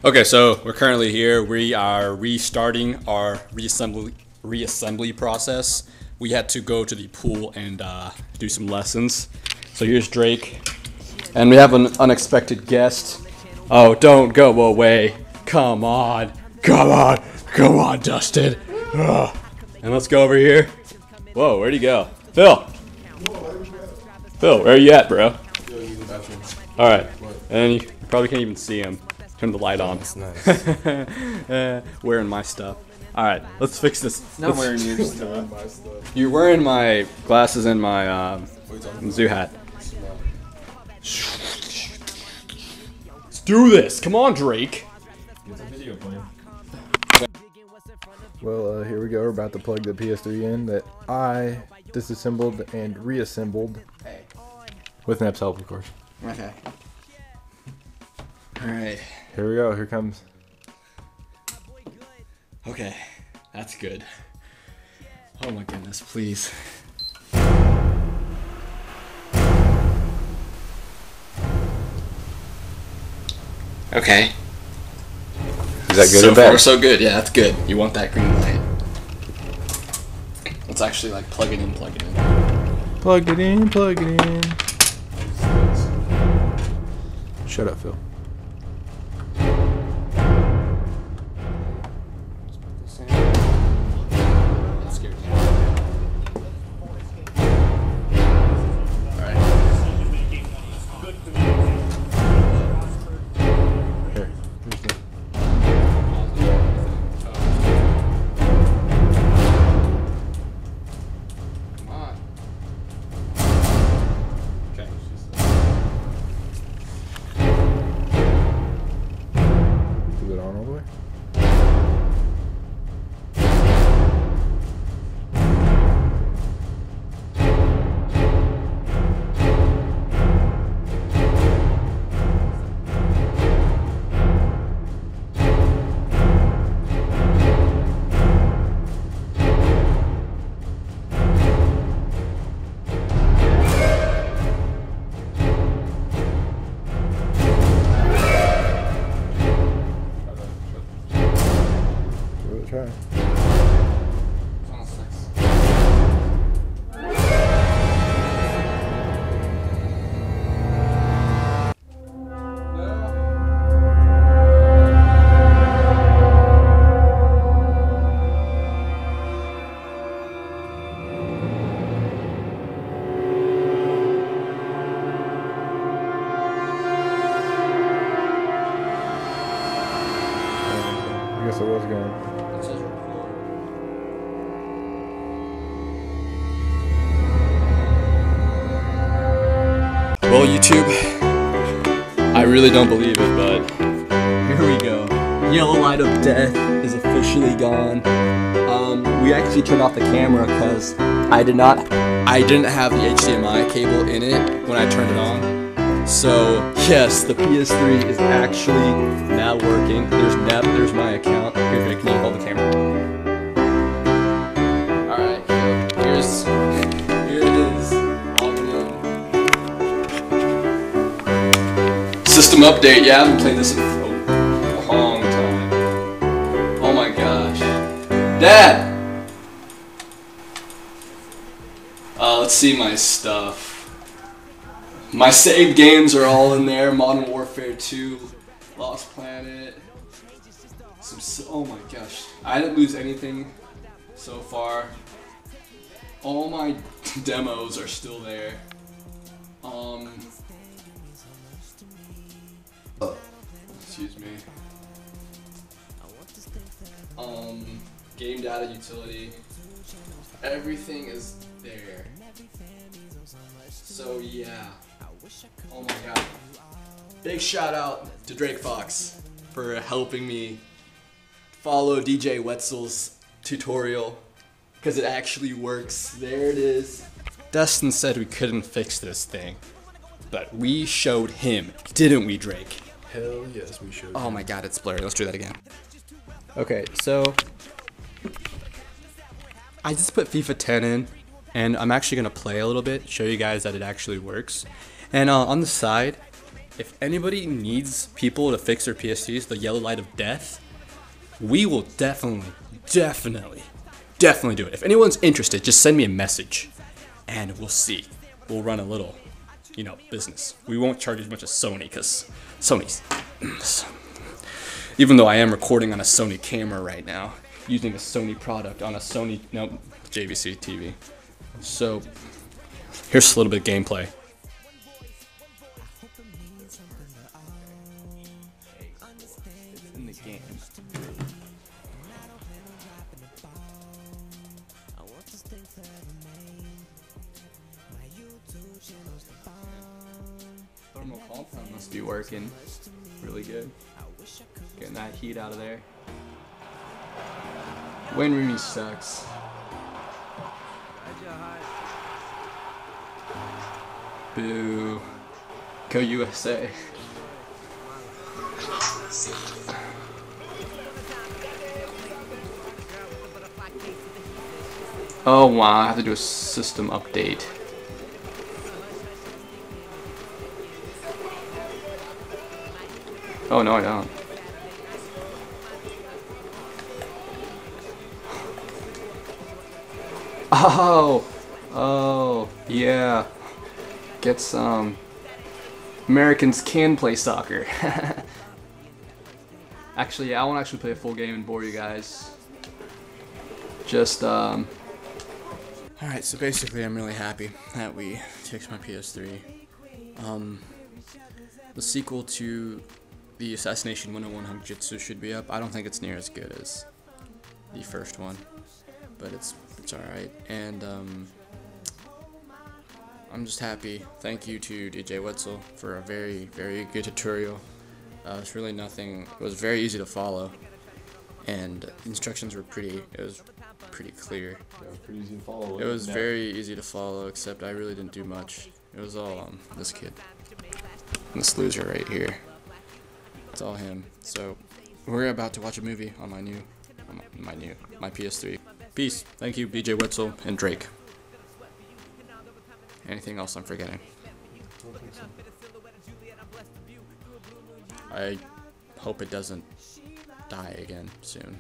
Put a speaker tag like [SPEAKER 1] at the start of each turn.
[SPEAKER 1] Okay, so we're currently here. We are restarting our reassembly process. We had to go to the pool and do some lessons. So here's Drake, and we have an unexpected guest. Oh, don't go away! Come on, Dustin. Ugh. And let's go over here. Whoa, where'd he go? Phil, where are you at, bro? All right, and you probably can't even see him. Turn the light on.
[SPEAKER 2] That's nice.
[SPEAKER 1] Wearing my stuff. All right, let's fix this.
[SPEAKER 2] Not wearing your stuff.
[SPEAKER 1] You're wearing my glasses and my zoo hat. Let's do this. Come on, Drake.
[SPEAKER 3] Well, here we go. We're about to plug the PS3 in that I disassembled and reassembled.
[SPEAKER 1] Hey.
[SPEAKER 3] With Nep's help, of course.
[SPEAKER 1] Okay. All right.
[SPEAKER 3] Here we go. Here comes.
[SPEAKER 1] Okay, that's good. Oh my goodness, please. Okay.
[SPEAKER 3] Is that good
[SPEAKER 1] so
[SPEAKER 3] or bad?
[SPEAKER 1] Far, so good. Yeah, that's good. You want that green light. Let's actually like plug it in.
[SPEAKER 3] Plug it in, plug it in. Shut up, Phil. Try. I guess it was going.
[SPEAKER 1] Well, YouTube, I really don't believe it, but here we go. Yellow light of death is officially gone. We actually turned off the camera because I didn't have the HDMI cable in it when I turned it on. So yes, the PS3 is actually now working. There's Nep, there's my account. Here, Drake, can you hold the camera? All right, here it is. System update, yeah, I've been playing this in a long time. Oh my gosh. Dad! Let's see my stuff. My saved games are all in there. Modern Warfare 2, Lost Planet. Oh my gosh. I didn't lose anything so far. All my demos are still there. Excuse me. Game data utility. Everything is there. So yeah. Oh my god. Big shout out to Drake Fox for helping me follow DJ Wetzel's tutorial, because it actually works. There it is. Dustin said we couldn't fix this thing, but we showed him, didn't we, Drake?
[SPEAKER 3] Hell yes, we should.
[SPEAKER 1] Oh my god, it's blurry. Let's do that again. Okay, so I just put FIFA 10 in, and I'm actually going to play a little bit, show you guys that it actually works. And on the side, if anybody needs people to fix their PS3s, the yellow light of death, we will definitely do it. If anyone's interested, just send me a message, and we'll see. We'll run a little, business. We won't charge as much as Sony, because Sony's... Even though I am recording on a Sony camera right now, using a Sony product on a Sony, JVC TV. So, here's a little bit of gameplay. It's in the game. Thermal compound must be working really good. Getting that heat out of there. Wayne Rooney sucks. Boo. Go USA. Oh wow, I have to do a system update. Oh no, I don't. Oh, yeah. Get some. Americans can play soccer. Actually, yeah, I won't actually play a full game and bore you guys. Just, Alright, so basically I'm really happy that we fixed my PS3. The sequel to the Assassination 101 Hanjutsu should be up. I don't think it's near as good as the first one, but it's alright. And I'm just happy. Thank you to DJ Wetzel for a very, very good tutorial. It's really nothing. It was very easy to follow, and instructions were pretty clear.
[SPEAKER 3] Yeah, pretty easy to follow.
[SPEAKER 1] It was very easy to follow, except I really didn't do much. It was all this kid, this loser right here. It's all him. So we're about to watch a movie on my PS3. Peace. Thank you, DJ Wetzel and Drake. Anything else I'm forgetting? I hope it doesn't die again soon.